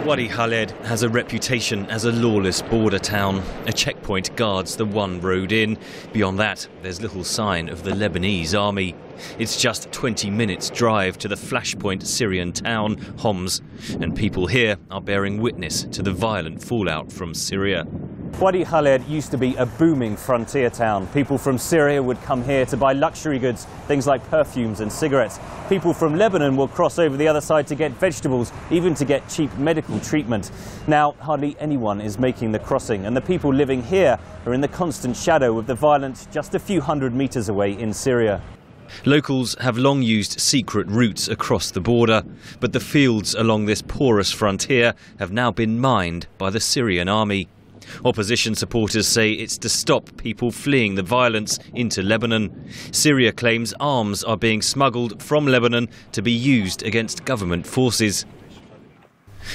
Wadi Khaled has a reputation as a lawless border town. A checkpoint guards the one road in. Beyond that, there's little sign of the Lebanese army. It's just 20 minutes drive to the flashpoint Syrian town, Homs, and people here are bearing witness to the violent fallout from Syria. Wadi Khaled used to be a booming frontier town. People from Syria would come here to buy luxury goods, things like perfumes and cigarettes. People from Lebanon will cross over the other side to get vegetables, even to get cheap medical treatment. Now, hardly anyone is making the crossing, and the people living here are in the constant shadow of the violence just a few hundred meters away in Syria. Locals have long used secret routes across the border, but the fields along this porous frontier have now been mined by the Syrian army. Opposition supporters say it's to stop people fleeing the violence into Lebanon. Syria claims arms are being smuggled from Lebanon to be used against government forces.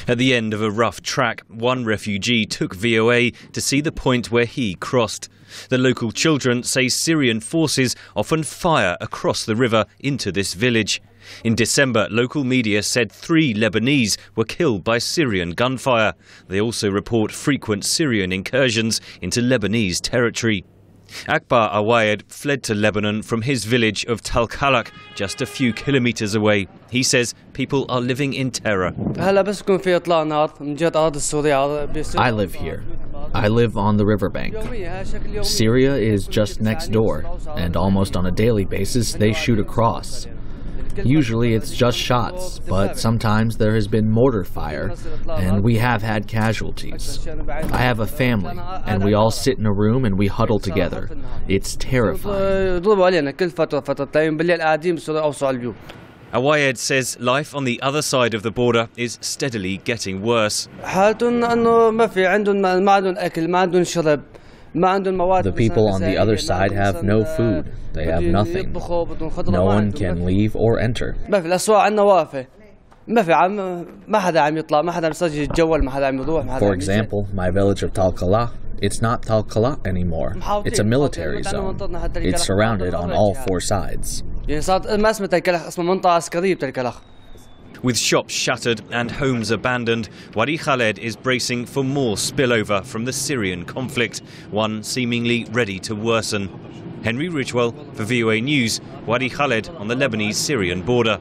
At the end of a rough track, one refugee took VOA to see the point where he crossed. The local children say Syrian forces often fire across the river into this village. In December, local media said 3 Lebanese were killed by Syrian gunfire. They also report frequent Syrian incursions into Lebanese territory. Akbar Awayed fled to Lebanon from his village of Talkalak, just a few kilometers away. He says people are living in terror. I live here. I live on the riverbank. Syria is just next door, and almost on a daily basis they shoot across. Usually it's just shots, but sometimes there has been mortar fire, and we have had casualties. I have a family, and we all sit in a room and we huddle together. It's terrifying. Awayed says life on the other side of the border is steadily getting worse. The people on the other side have no food. They have nothing. No one can leave or enter. For example, my village of Talkalak, it's not Talkalak anymore. It's a military zone. It's surrounded on all 4 sides. With shops shuttered and homes abandoned, Wadi Khaled is bracing for more spillover from the Syrian conflict, one seemingly ready to worsen. Henry Ridgwell for VOA News, Wadi Khaled on the Lebanese-Syrian border.